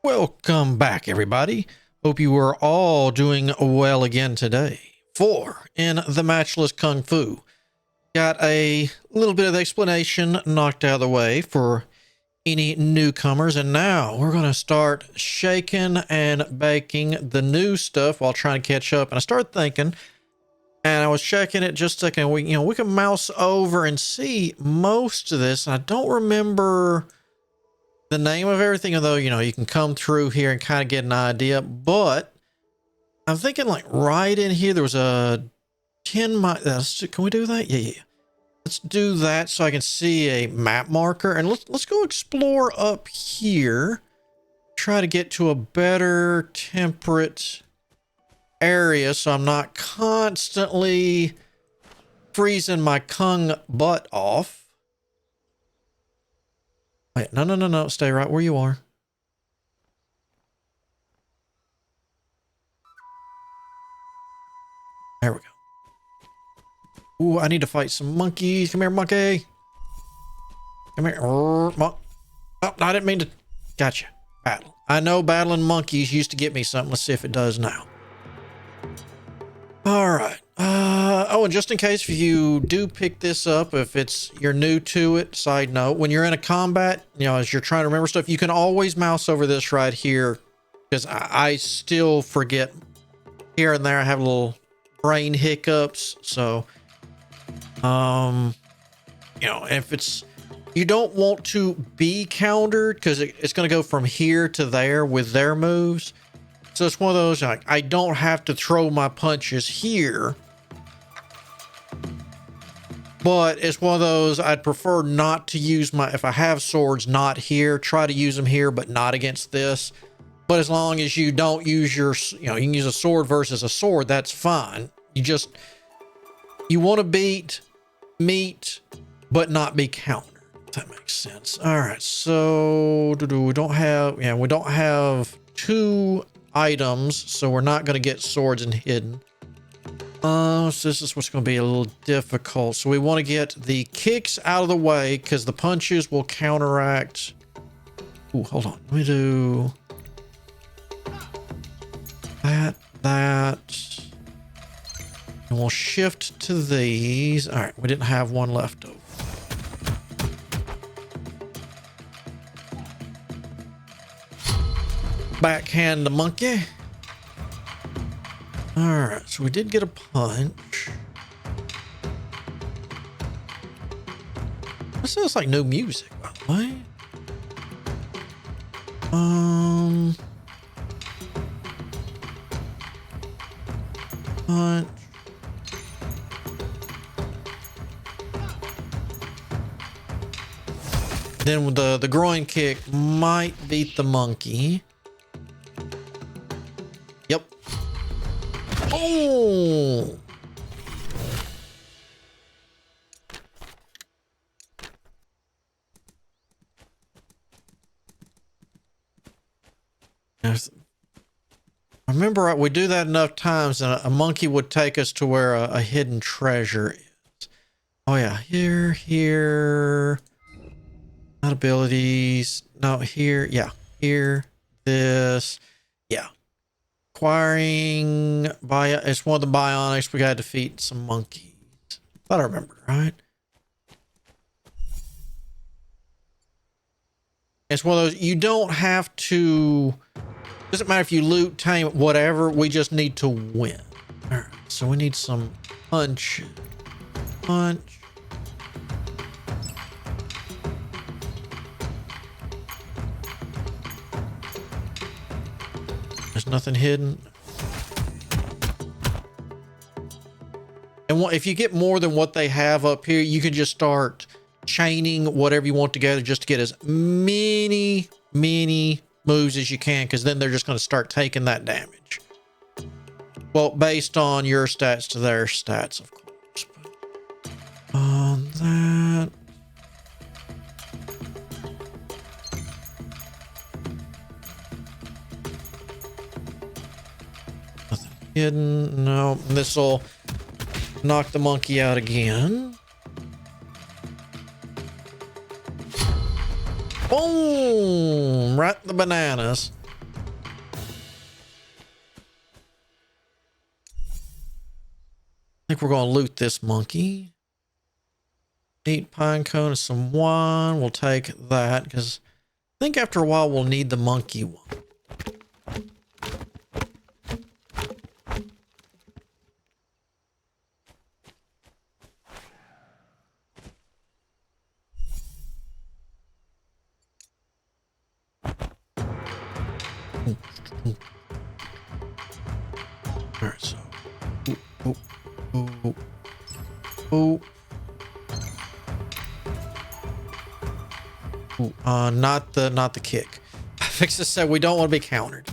Welcome back, everybody. Hope you are all doing well again today. In the Matchless Kungfu, got a little bit of the explanation knocked out of the way for any newcomers, and now we're going to start shaking and baking the new stuff while trying to catch up. And I started thinking, and I was checking it just a second. We can mouse over and see most of this. And I don't remember the name of everything, although, you can come through here and kind of get an idea. But I'm thinking like right in here, there was a 10 mile. Can we do that? Yeah. Let's do that so I can see a map marker. And let's go explore up here. Try to get to a better temperate area so I'm not constantly freezing my Kung butt off. Wait, no. Stay right where you are. There we go. Ooh, I need to fight some monkeys. Come here, monkey. Come here. Oh, I didn't mean to. Gotcha. Battle. I know battling monkeys used to get me something. Let's see if it does now. All right. And just in case if you do pick this up, if you're new to it, side note, when you're in a combat, as you're trying to remember stuff, you can always mouse over this right here, because I still forget here and there. I have little brain hiccups. So, if you don't want to be countered, because it's going to go from here to there with their moves. So it's one of those, like, I don't have to throw my punches here. But it's one of those, I'd prefer not to use if I have swords, not here. Try to use them here, but not against this. But as long as you don't use you can use a sword versus a sword, that's fine. You want to beat meat, but not be countered. If that makes sense. All right, so we don't have two items, so we're not going to get swords and hidden. So this is what's going to be a little difficult. So we want to get the kicks out of the way, because the punches will counteract. Ooh, hold on. Let me do that. And we'll shift to these. All right, we didn't have one left over. Backhand the monkey. All right, so we did get a punch. This sounds like new music, by the way. Punch. Then with the groin kick might beat the monkey. Yep. Oh! I remember we do that enough times and a monkey would take us to where a hidden treasure is. Oh yeah, here. Not abilities. No, here. Yeah, here. This. Yeah. Acquiring it's one of the bionics. We gotta defeat some monkeys. Thought I remembered, right? It's one of those, you don't have to, doesn't matter if you loot, tame, whatever, we just need to win. All right, so we need some punch. There's nothing hidden. And if you get more than what they have up here, you can just start chaining whatever you want together just to get as many moves as you can, because then they're just going to start taking that damage. Well, based on your stats to their stats, of course. But on that. Nothing hidden. No, this will knock the monkey out again. Boom! Right in the bananas. think we're going to loot this monkey. Eat pine cone and some wine. We'll take that because I think after a while we'll need the monkey one. All right, so not the kick. Fixer said we don't want to be countered.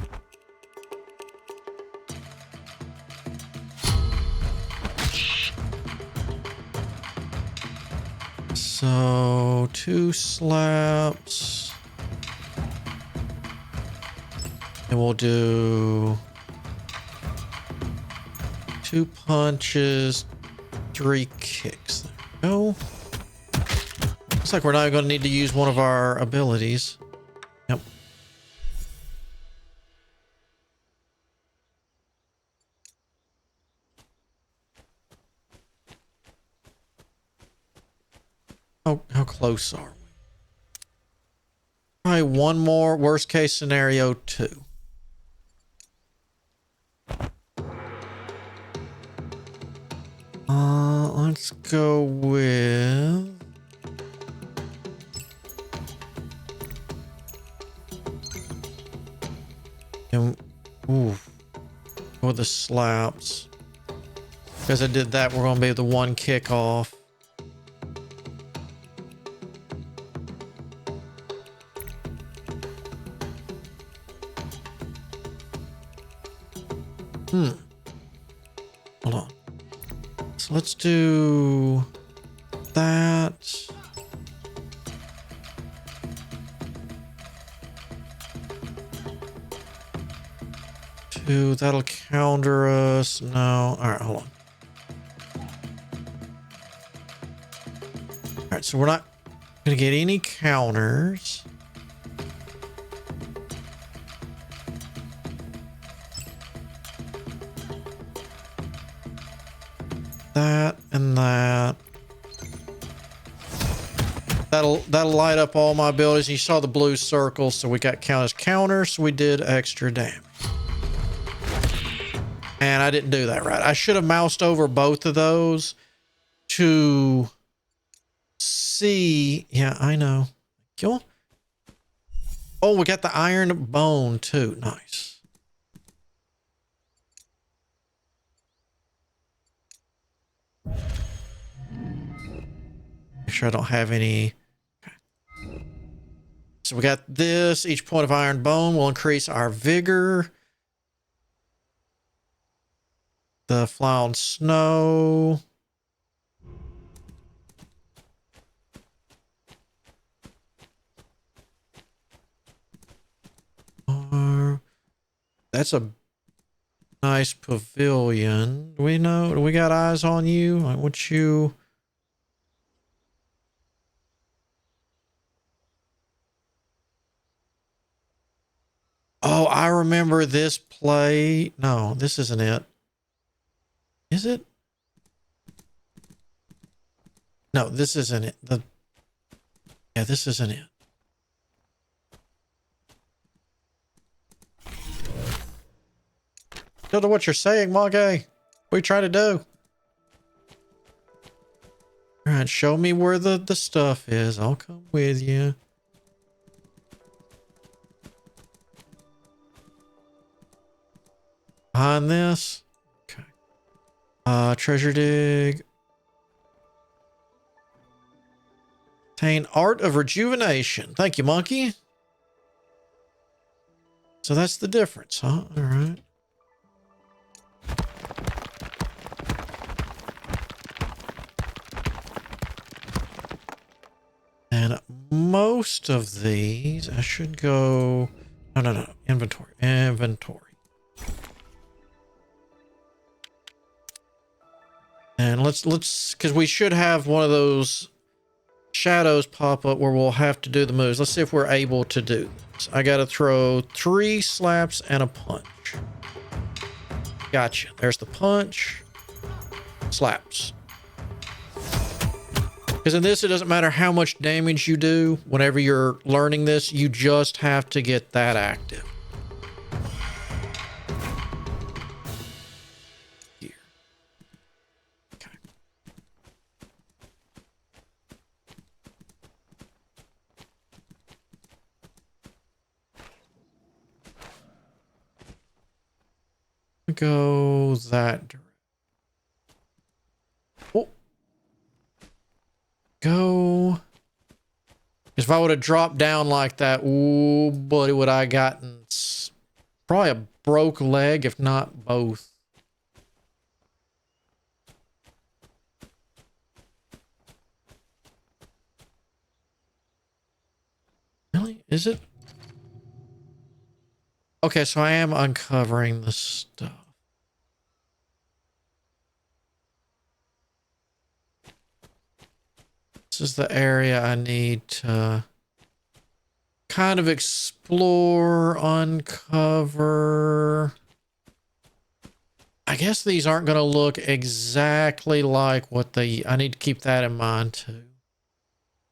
So 2 slaps. And we'll do 2 punches, 3 kicks. There we go. Looks like we're not going to need to use one of our abilities. Yep. How close are we? Probably one more. Worst case scenario, 2. Let's go with... Or the slaps. Because I did that, we're going to be the 1 kick off. Hold on. So let's do that. That'll counter us. No. All right, hold on. All right, so we're not going to get any counters. That and that. That'll light up all my abilities. You saw the blue circle, so we got count as counters, so we did extra damage. And I didn't do that right. I should have moused over both of those to see. Yeah, I know. Kill. Oh, we got the iron bone too. Nice. Make sure I don't have any. Okay. So we got this. Each point of iron bone will increase our vigor. The fly on snow. That's a nice pavilion. Do we know? Do we got eyes on you? Like what you... Oh, I remember this play. No, this isn't it. Is it? No, this isn't it. Yeah, this isn't it. Don't know what you're saying, Mage. What are you trying to do? All right, show me where the stuff is. I'll come with you. Behind this. Treasure dig. Obtain Art of Rejuvenation. Thank you, monkey. So that's the difference, huh? All right. And most of these, I should go... No. Inventory. And let's, because we should have one of those shadows pop up where we'll have to do the moves. Let's see if we're able to do this. I got to throw 3 slaps and a punch. Gotcha. There's the punch. slaps. Because in this, it doesn't matter how much damage you do. Whenever you're learning this, you just have to get that active. Here. Okay. Go that direction. Oh. Go. If I would have dropped down like that, ooh, buddy, would I gotten probably a broke leg, if not both. Really? Is it? Okay, so I am uncovering the stuff. This is the area I need to kind of explore, uncover. I guess these aren't going to look exactly like what they... I need to keep that in mind too.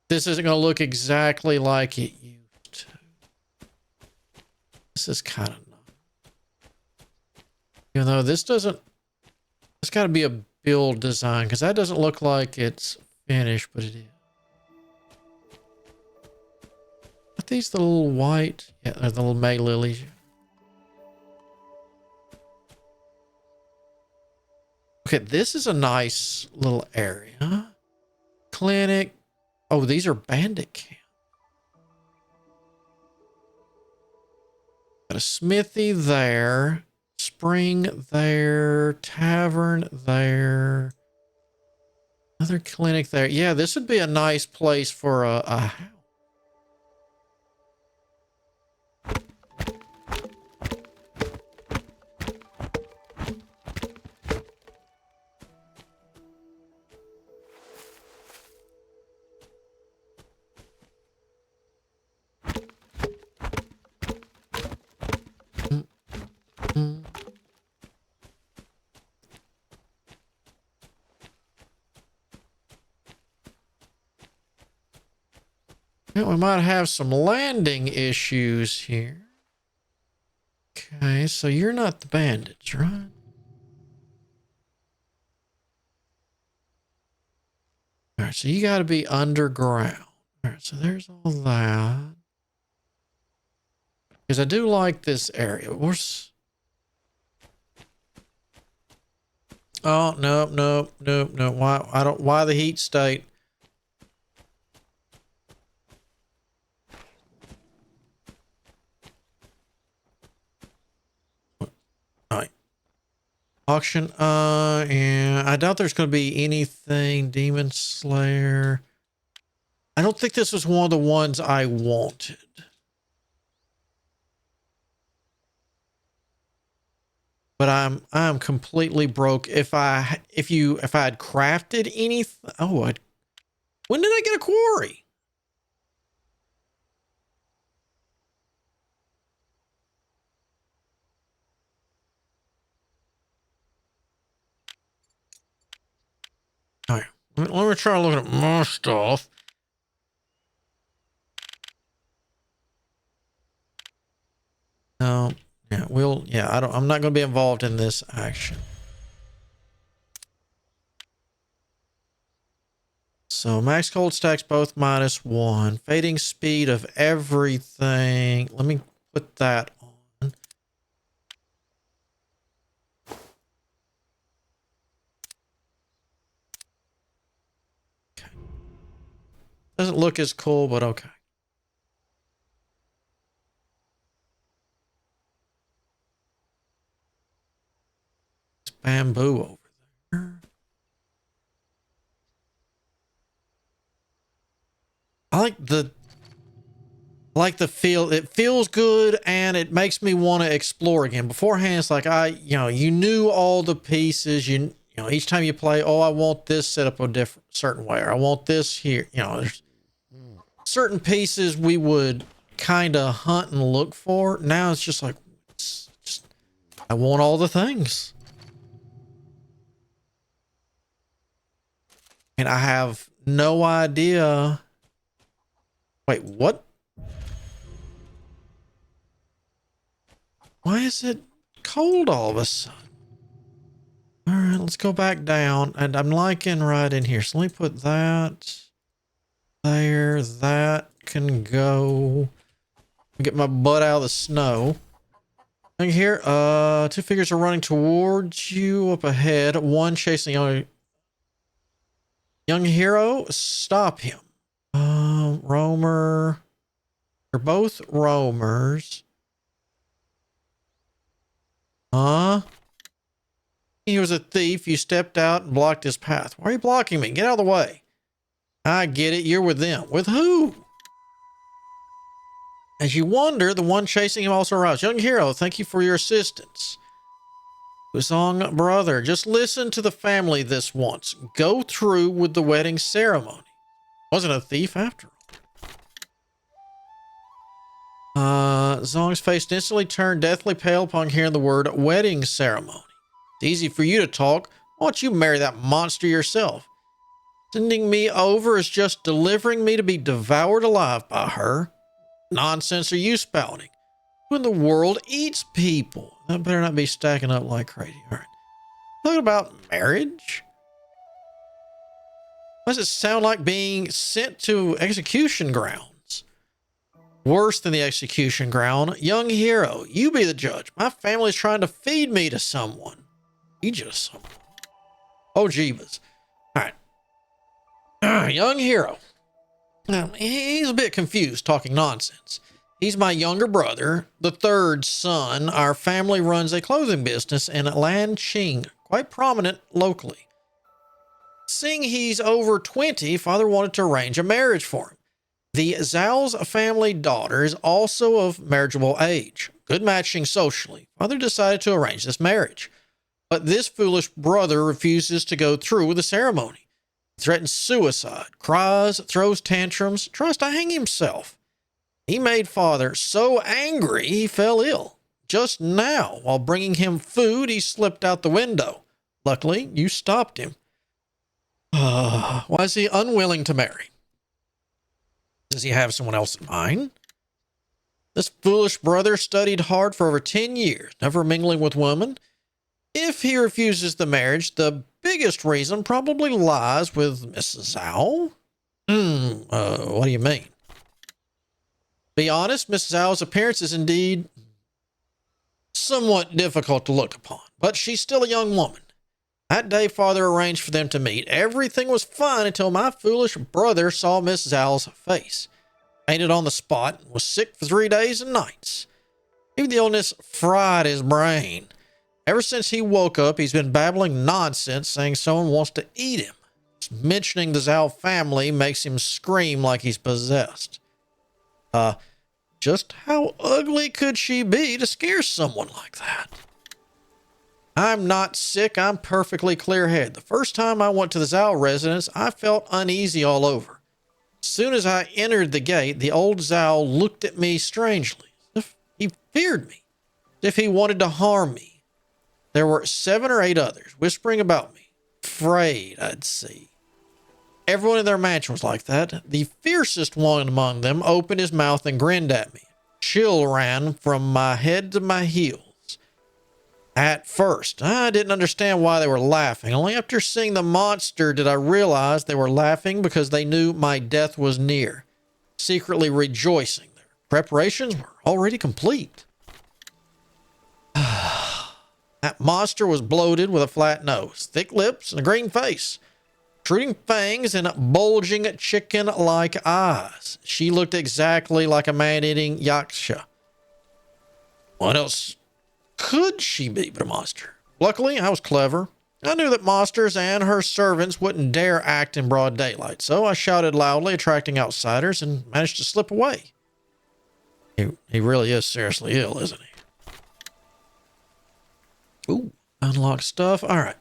This isn't going to look exactly like it used to. This is kind of nice. Even though this doesn't... It's got to be a build design because that doesn't look like it's finished, but it is. Are these the little white? Yeah, they're the little May lilies. Okay, this is a nice little area. Clinic. Oh, these are bandit camp. Got a smithy there. Spring there. Tavern there. Another clinic there. Yeah, this would be a nice place for a house. Yeah, we might have some landing issues here. Okay, so you're not the bandits, right? All right, so you got to be underground. All right, so there's all that. Because I do like this area. Oh, nope, nope, nope, no. Why the heat state? Auction, yeah, I doubt there's going to be anything. Demon Slayer. I don't think this was one of the ones I wanted. But I'm completely broke. If I had crafted anything, when did I get a quarry? All right, let me try looking at my stuff. No, yeah, I'm not going to be involved in this action. So max cold stacks both -1. Fading speed of everything. Let me put that on. Okay. Doesn't look as cool, but okay. It's bamboo over there. I like the feel. It feels good and it makes me want to explore again. Beforehand, it's like you knew all the pieces. You know, each time you play, oh, I want this set up a certain way, or I want this here. You know, there's certain pieces we would kind of hunt and look for. Now it's just like, I want all the things. And I have no idea. Wait, what? Why is it cold all of a sudden? All right, let's go back down. And I'm liking right in here. So let me put that there. That can go. Get my butt out of the snow. Look here. Two figures are running towards you up ahead. One chasing young hero. Stop him. Roamer. They're both roamers. He was a thief. You stepped out and blocked his path. Why are you blocking me? Get out of the way. I get it. You're with them. With who? As you wonder, the one chasing him also arrives. Young hero, thank you for your assistance. Wusong brother, just listen to the family this once. Go through with the wedding ceremony. Wasn't a thief after all. Zong's face instantly turned deathly pale upon hearing the word wedding ceremony. It's easy for you to talk. Why don't you marry that monster yourself? Sending me over is just delivering me to be devoured alive by her. Nonsense are you spouting? Who in the world eats people? That better not be stacking up like crazy. All right. Talking about marriage? Why does it sound like being sent to execution grounds? Worse than the execution ground. Young hero, you be the judge. My family's trying to feed me to someone. You just someone. Oh, jeebus. All right. Young hero. Now, he's a bit confused, talking nonsense. He's my younger brother, the third son. Our family runs a clothing business in Lanqing, quite prominent locally. Seeing he's over 20, father wanted to arrange a marriage for him. The Zhao's family daughter is also of marriageable age. Good matching socially. Father decided to arrange this marriage. But this foolish brother refuses to go through with the ceremony. He threatens suicide, cries, throws tantrums, tries to hang himself. He made father so angry he fell ill. Just now, while bringing him food, he slipped out the window. Luckily, you stopped him. Why is he unwilling to marry? Does he have someone else in mind? This foolish brother studied hard for over 10 years, never mingling with women. If he refuses the marriage, the biggest reason probably lies with Mrs. Zhao. What do you mean? Be honest, Mrs. Zhao's appearance is indeed somewhat difficult to look upon, but she's still a young woman. That day, father arranged for them to meet. Everything was fine until my foolish brother saw Mrs. Zhao's face. Fainted on the spot and was sick for 3 days and nights. Even the illness fried his brain. Ever since he woke up, he's been babbling nonsense, saying someone wants to eat him. Just mentioning the Zhao family makes him scream like he's possessed. Just how ugly could she be to scare someone like that? I'm not sick. I'm perfectly clear-headed. The first time I went to the Zhao residence, I felt uneasy all over. As soon as I entered the gate, the old Zhao looked at me strangely, as if he feared me, as if he wanted to harm me. There were 7 or 8 others whispering about me, afraid I'd see. Everyone in their mansion was like that. The fiercest one among them opened his mouth and grinned at me. Chill ran from my head to my heels. At first, I didn't understand why they were laughing. Only after seeing the monster did I realize they were laughing because they knew my death was near, secretly rejoicing. Their preparations were already complete. That monster was bloated with a flat nose, thick lips, and a green face, protruding fangs and bulging chicken-like eyes. She looked exactly like a man-eating WuXia. What else could she be but a monster? Luckily, I was clever. I knew that monsters and her servants wouldn't dare act in broad daylight, so I shouted loudly, attracting outsiders, and managed to slip away. He really is seriously ill, isn't he? Ooh, unlock stuff. All right.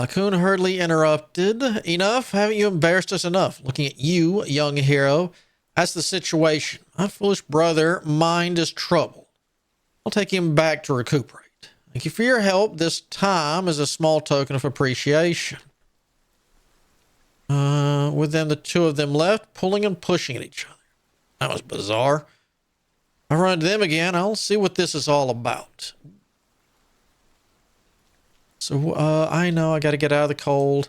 Kun hurriedly interrupted. Enough? Haven't you embarrassed us enough? Looking at you, young hero. That's the situation. My foolish brother, mind is troubled. I'll take him back to recuperate. Thank you for your help. This time is a small token of appreciation. With then the two of them left, pulling and pushing at each other. That was bizarre. I run into them again. I'll see what this is all about. So, I know I got to get out of the cold.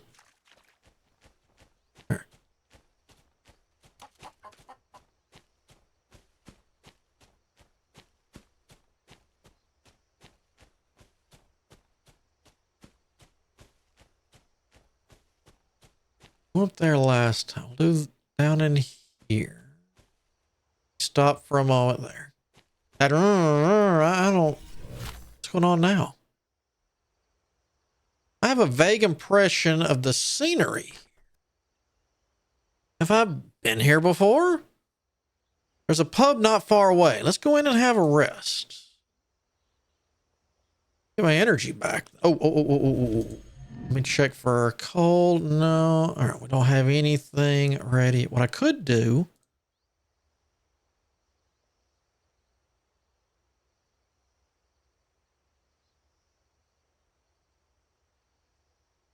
Went up there last time. We'll do down in here. Stop for a moment there. I don't. What's going on now? I have a vague impression of the scenery. Have I been here before? There's a pub not far away. Let's go in and have a rest. Get my energy back. Oh. Let me check for cold. No. All right, we don't have anything ready. What I could do.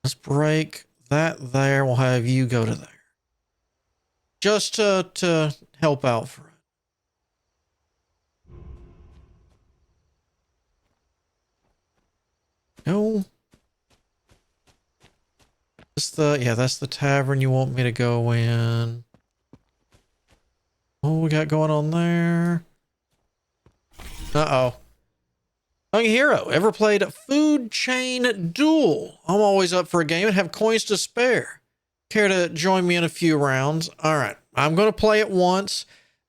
Let's break that there. We'll have you go to there. Just to help out for it. No. That's the tavern you want me to go in. What we got going on there? Uh-oh. Young Hero, ever played Food Chain Duel? I'm always up for a game and have coins to spare. Care to join me in a few rounds? All right, I'm going to play it once.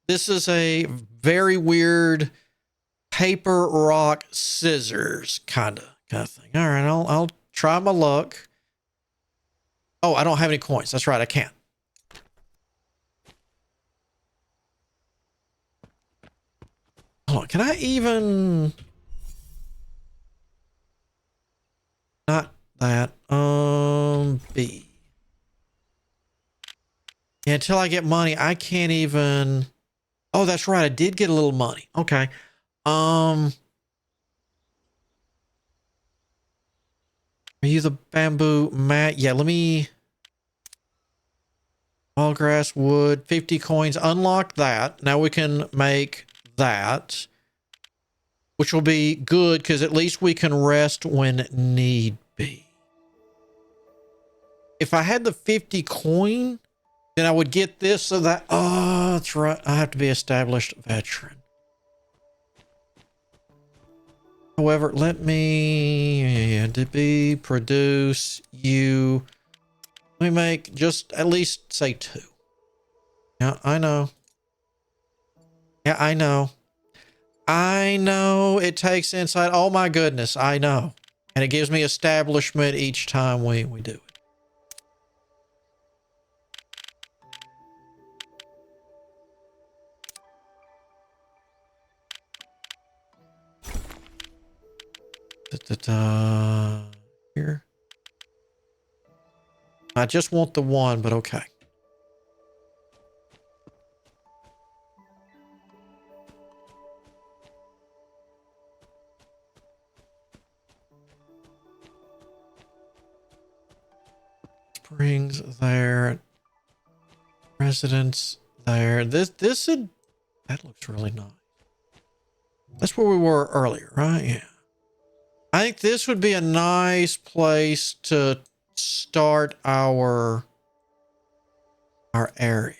This is a very weird paper, rock, scissors kind of thing. All right, I'll try my luck. Oh, I don't have any coins. That's right, I can't. Hold on, can I even... Not that. B. Yeah, until I get money, I can't even... Oh, that's right. I did get a little money. Okay. Are you the bamboo mat? Yeah, let me... All grass, wood, 50 coins. Unlock that. Now we can make that. Which will be good, because at least we can rest when need be. If I had the 50 coin, then I would get this so that... Oh, that's right. I have to be established veteran. However, let me... to be, produce, you... Let me make just at least, say, 2. Yeah, I know. Yeah, I know. I know it takes insight. Oh my goodness, I know. And it gives me establishment each time we do it. Here. I just want the one, but okay. Springs there. Residence there. That looks really nice. That's where we were earlier, right? Yeah. I think this would be a nice place to start our area.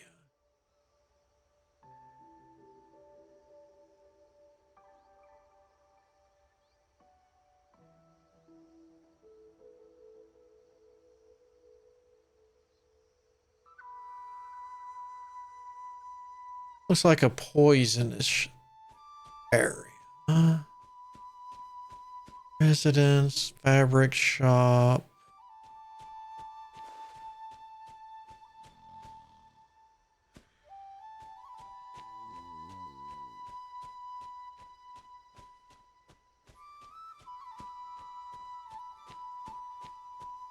Looks like a poisonous area. Residence, fabric shop.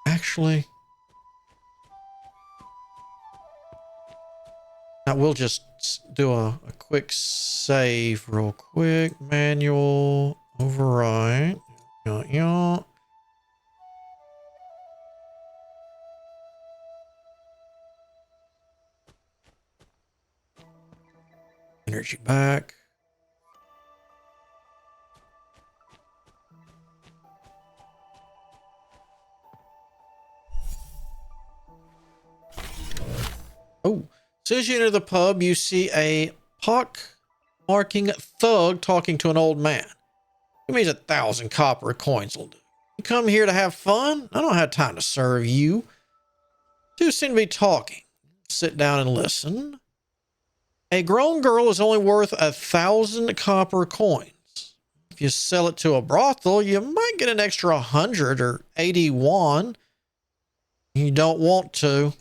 Actually, now we'll just do a quick save real quick. Manual override. Yeah. Energy back. Oh, as soon as you enter the pub, you see a pock-marking thug talking to an old man. He means 1,000 copper coins will do. You come here to have fun? I don't have time to serve you. Two seem to be talking. Sit down and listen. A grown girl is only worth 1,000 copper coins. If you sell it to a brothel, you might get an extra 100 or 80 won. You don't want to.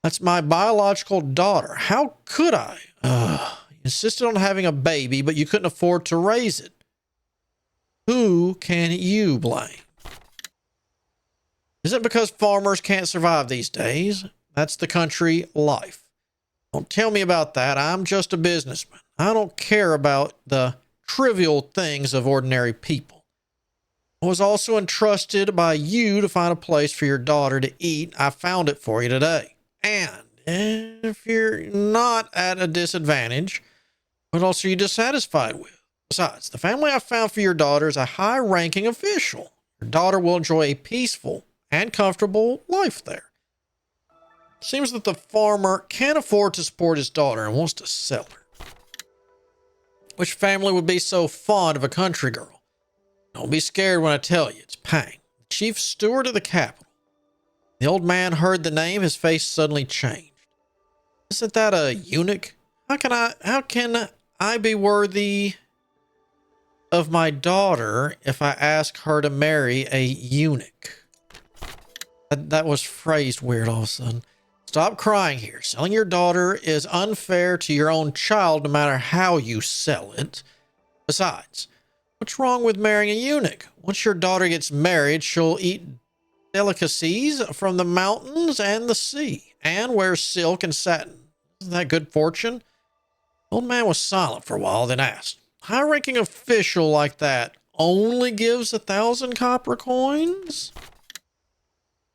That's my biological daughter. How could I? You insisted on having a baby, but you couldn't afford to raise it. Who can you blame? Is it because farmers can't survive these days? That's the country life. Don't tell me about that. I'm just a businessman. I don't care about the trivial things of ordinary people. I was also entrusted by you to find a place for your daughter to eat. I found it for you today. And if you're not at a disadvantage, what else are you dissatisfied with? Besides, the family I found for your daughter is a high-ranking official. Your daughter will enjoy a peaceful and comfortable life there. Seems that the farmer can't afford to support his daughter and wants to sell her. Which family would be so fond of a country girl? Don't be scared when I tell you, it's Pang, the chief steward of the capital. The old man heard the name, his face suddenly changed. Isn't that a eunuch? How can I be worthy of my daughter if I ask her to marry a eunuch? That was phrased weird all of a sudden. Stop crying here. Selling your daughter is unfair to your own child no matter how you sell it. Besides, what's wrong with marrying a eunuch? Once your daughter gets married, she'll eat delicacies from the mountains and the sea, and wear silk and satin. Isn't that good fortune? The old man was silent for a while, then asked, high-ranking official like that only gives 1,000 copper coins?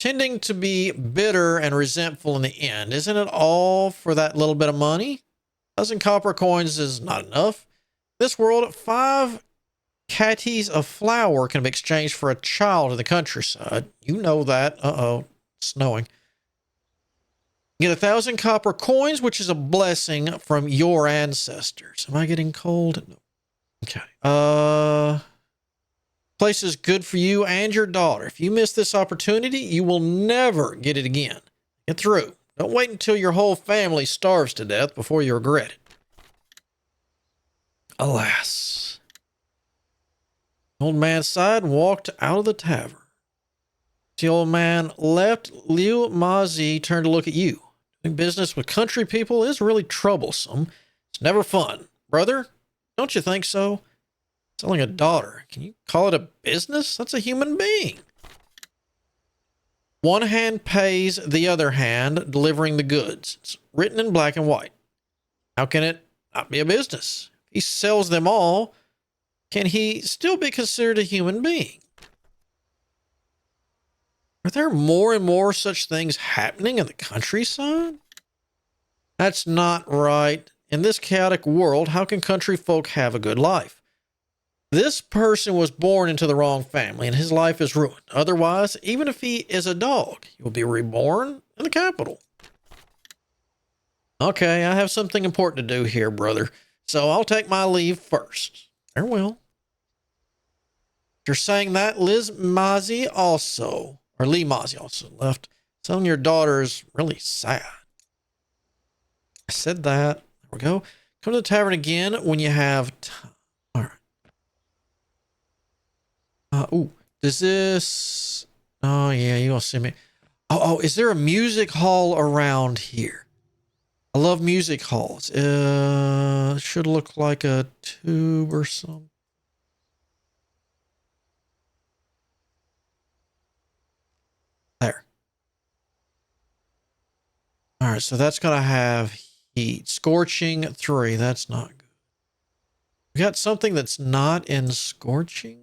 Tending to be bitter and resentful in the end, isn't it all for that little bit of money? 1,000 copper coins is not enough. In this world, 5 catties of flour can be exchanged for a child in the countryside. You know that. Uh-oh, it's snowing. Get 1,000 copper coins, which is a blessing from your ancestors. Am I getting cold? No. Okay. Place is good for you and your daughter. If you miss this opportunity, you will never get it again. Get through. Don't wait until your whole family starves to death before you regret it. Alas. The old man sighed and walked out of the tavern. The old man left. Liu Mazi turned to look at you. Doing business with country people is really troublesome. It's never fun. Brother, don't you think so? Selling a daughter. Can you call it a business? That's a human being. One hand pays the other hand delivering the goods. It's written in black and white. How can it not be a business? If he sells them all, can he still be considered a human being? Are there more and more such things happening in the countryside? That's not right. In this chaotic world, how can country folk have a good life? This person was born into the wrong family and his life is ruined. Otherwise, even if he is a dog, he will be reborn in the capital. Okay, I have something important to do here, brother. So I'll take my leave first. Farewell. You're saying that Lee Mazi also left. Selling your daughter is really sad. I said that. There we go. Come to the tavern again when you have time. All right. Does this... Oh, yeah, you're going to see me. Oh, is there a music hall around here? I love music halls. It should look like a tube or something. There. All right, so that's going to have heat. Scorching 3. That's not good. We got something that's not in scorching.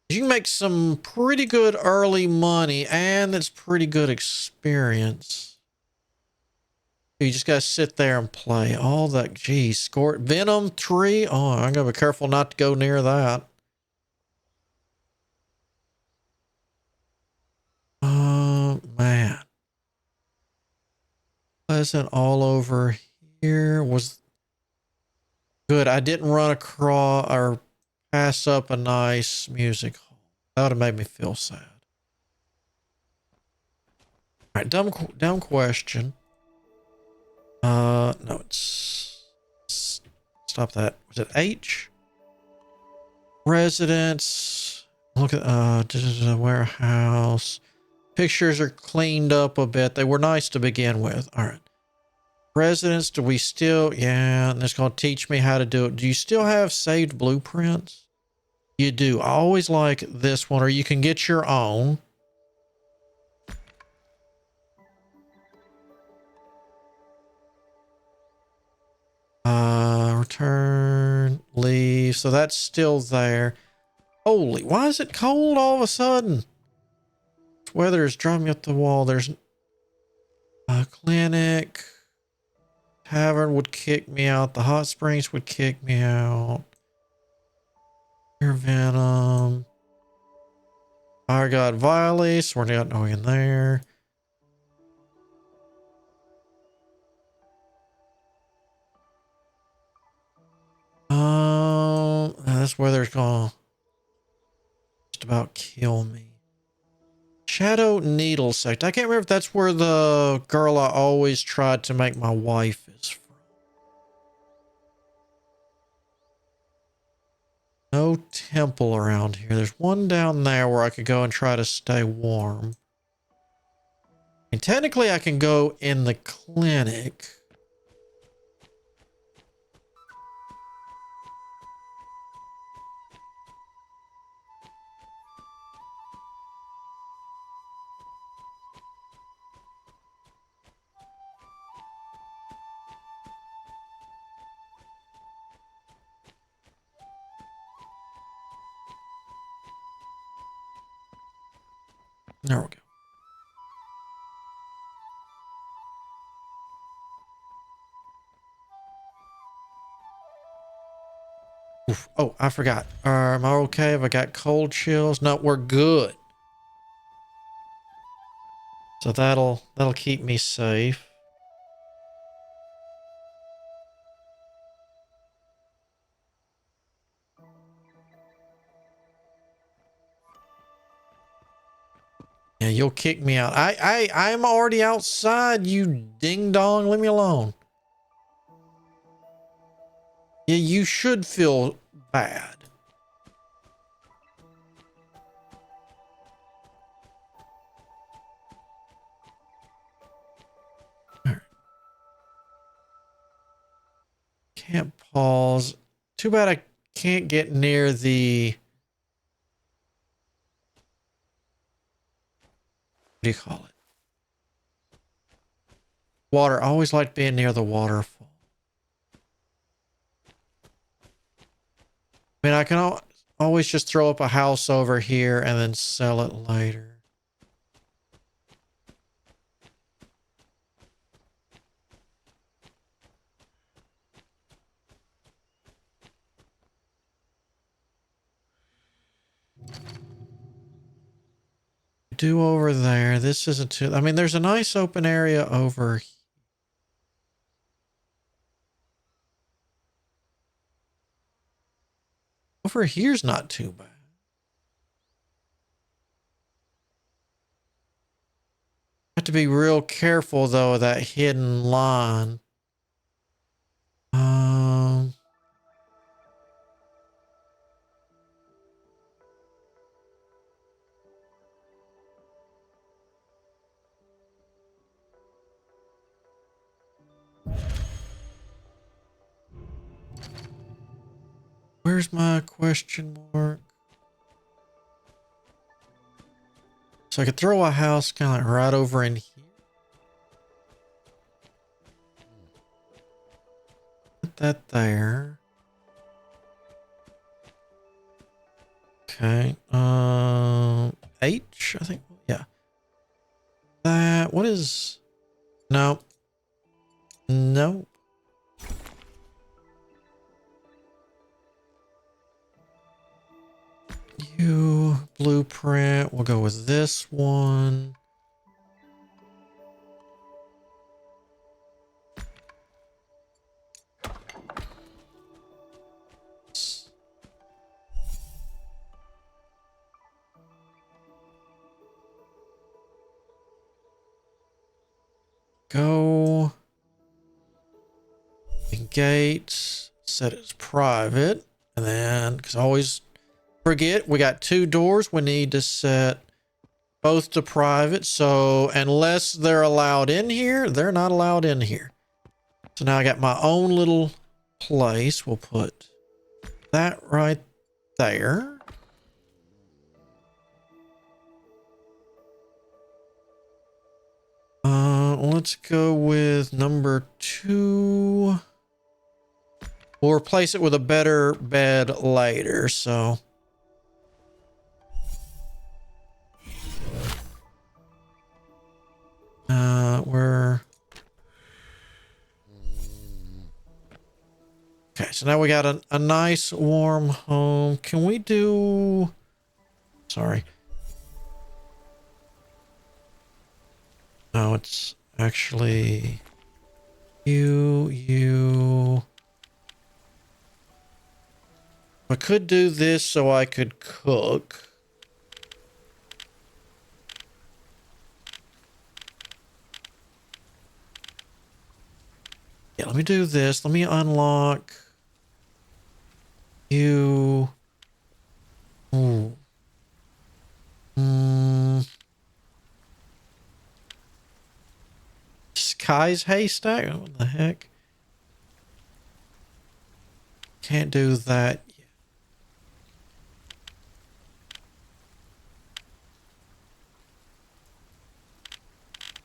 You can make some pretty good early money, and that's pretty good experience. You just gotta sit there and play. All that, geez, score Venom 3. Oh, I'm gonna be careful not to go near that. Oh man. Pleasant all over here was good. I didn't run across or pass up a nice music hall. That would have made me feel sad. All right, dumb question. No, stop that. Was it H? Residence. Look at warehouse. Pictures are cleaned up a bit. They were nice to begin with. All right. Residence, do we still? Yeah, and it's going to teach me how to do it. Do you still have saved blueprints? You do. I always like this one, or you can get your own. Return, leave. So that's still there. Holy, why is it cold all of a sudden? Weather is driving me up the wall. There's a clinic. Tavern would kick me out. The hot springs would kick me out. Your Venom. I got Violets. We're not going in there. This weather's gonna just about kill me. Shadow Needle sect. I can't remember if that's where the girl I always tried to make my wife is from. No temple around here. There's one down there where I could go and try to stay warm. And technically I can go in the clinic. There we go. Oof. Oh, I forgot. Am I okay if I got cold chills? No, we're good. So that'll keep me safe. Yeah, you'll kick me out. I'm already outside, you ding dong. Leave me alone. Yeah, you should feel bad. Can't pause. Too bad I can't get near the... What do you call it? Water. I always like being near the waterfall. I mean, I can always just throw up a house over here and then sell it later. Do over there. This isn't too... I mean, there's a nice open area over here. Over here's not too bad. Have to be real careful though of that hidden line. Where's my question mark? So I could throw a house kind of like right over in here. Put that there. Okay. H, I think. Yeah. That, what is... No. No. You blueprint. We'll go with this one. Go. Gate. Set it as private. And then, because I always forget, we got 2 doors. We need to set both to private. So unless they're allowed in here, they're not allowed in here. So now I got my own little place. We'll put that right there. Let's go with number 2. We'll replace it with a better bed later, so. We're. Okay, so now we got a nice warm home. Can we do. Sorry. No, it's actually. You. I could do this so I could cook. Yeah, let me do this. Let me unlock you. Ooh. Sky's haystack? What the heck? Can't do that yet.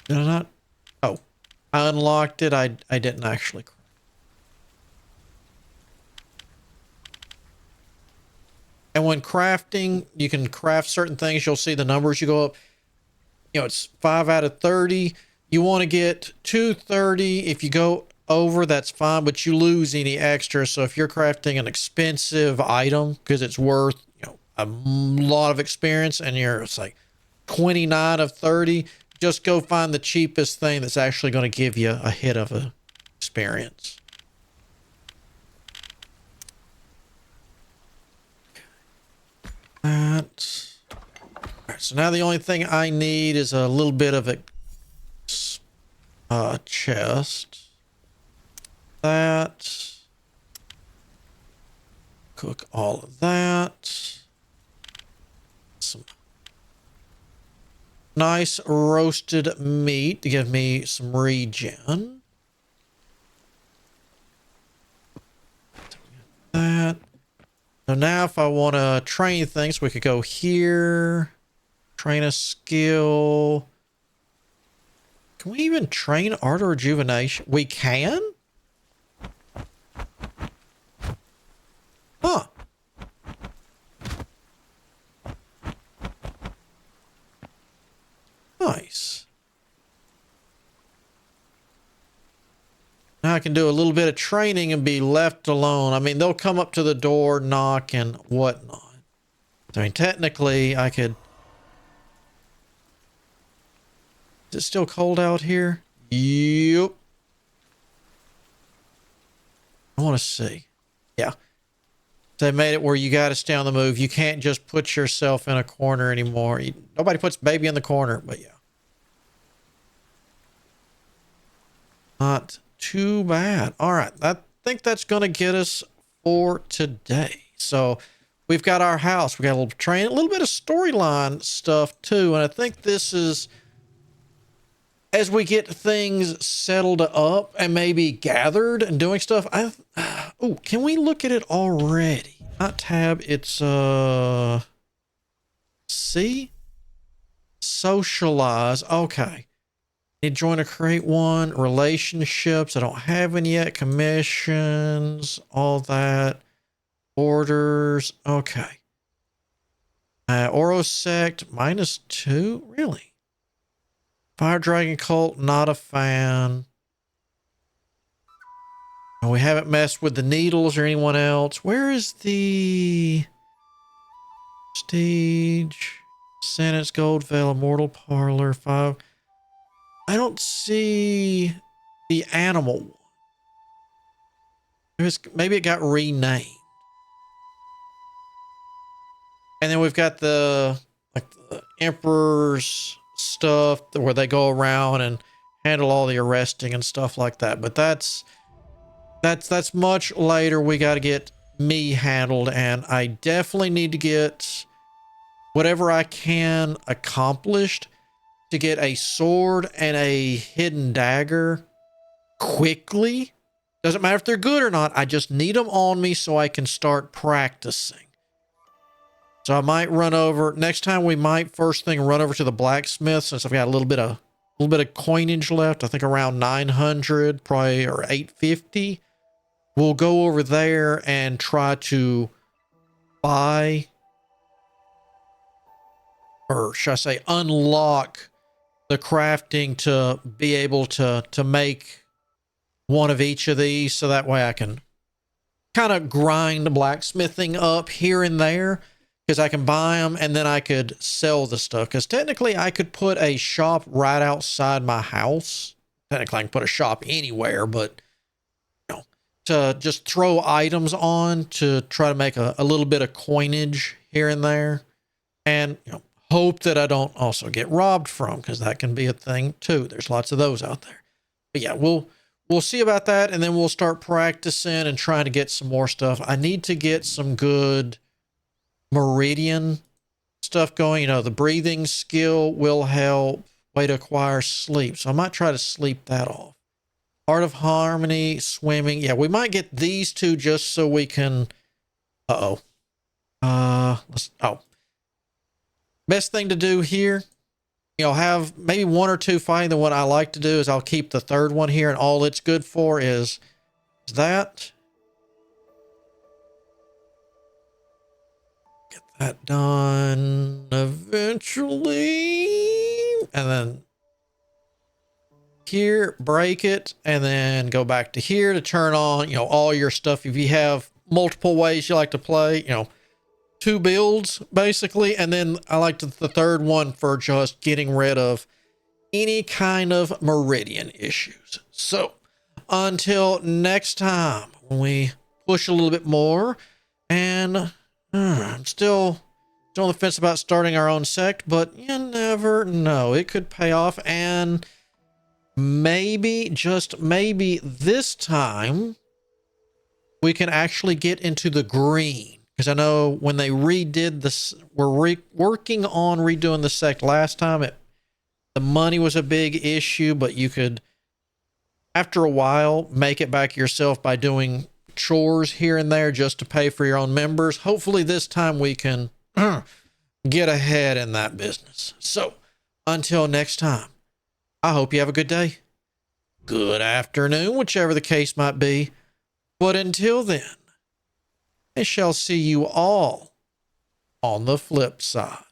Did I not? Oh, I unlocked it. I didn't actually. And when crafting, you can craft certain things. You'll see the numbers. You go up, you know, it's 5 out of 30. You want to get 230. If you go over, that's fine, but you lose any extra. So if you're crafting an expensive item because it's worth, you know, a lot of experience and it's like 29 of 30, just go find the cheapest thing that's actually going to give you a hit of a experience. That. All right, so now the only thing I need is a little bit of a chest. That. Cook all of that. Some nice roasted meat to give me some regen. That. So now if I want to train things, we could go here. Train a skill. Can we even train art or rejuvenation? We can? Huh. Nice. Now I can do a little bit of training and be left alone. I mean, they'll come up to the door, knock, and whatnot. I mean, technically, I could... Is it still cold out here? Yep. I want to see. Yeah. They made it where you got to stay on the move. You can't just put yourself in a corner anymore. Nobody puts baby in the corner, but yeah. Not too bad. All right. I think that's going to get us for today. So we've got our house. We got a little train, a little bit of storyline stuff too. And I think this is, as we get things settled up and maybe gathered and doing stuff. Oh, can we look at it already? Not tab. It's, see? Socialize. Okay. Need join or create one. Relationships. I don't have any yet. Commissions. All that. Orders. Okay. Oro sect -2. Really? Fire Dragon Cult. Not a fan. And we haven't messed with the needles or anyone else. Where is the Prestige, Sentence, Gold Veil, Immortal Parlor, 5? I don't see the animal. Maybe it got renamed. And then we've got the Emperor's stuff where they go around and handle all the arresting and stuff like that. But that's much later. We got to get me handled, and I definitely need to get whatever I can accomplished to get a sword and a hidden dagger quickly. Doesn't matter if they're good or not. I just need them on me so I can start practicing. So I might run over next time. We might first thing run over to the blacksmith, since I've got a little bit of coinage left. I think around 900, probably, or 850. We'll go over there and try to buy, or should I say unlock, the crafting to be able to make one of each of these, so that way I can kind of grind blacksmithing up here and there, because I can buy them and then I could sell the stuff. Because technically I could put a shop right outside my house. Technically I can put a shop anywhere, but you know, to just throw items on to try to make a little bit of coinage here and there, and you know, hope that I don't also get robbed from, because that can be a thing too. There's lots of those out there. But yeah, we'll see about that, and then we'll start practicing and trying to get some more stuff. I need to get some good meridian stuff going. You know, the breathing skill will help. Way to acquire sleep. So I might try to sleep that off. Art of Harmony, swimming. Yeah, we might get these two just so we can... Best thing to do here, you know, have maybe one or two fighting. Then what I like to do is I'll keep the third one here, and all it's good for is that. Get that done eventually. And then here, break it, and then go back to here to turn on, you know, all your stuff. If you have multiple ways you like to play, you know, 2 builds basically, and then I like the third one for just getting rid of any kind of meridian issues. So until next time, when we push a little bit more, and I'm still on the fence about starting our own sect, but you never know, it could pay off. And maybe, just maybe, this time we can actually get into the green. Because I know when they redid this, we're working on redoing the sect last time, the money was a big issue, but you could, after a while, make it back yourself by doing chores here and there just to pay for your own members. Hopefully this time we can get ahead in that business. So until next time, I hope you have a good day, good afternoon, whichever the case might be. But until then, I shall see you all on the flip side.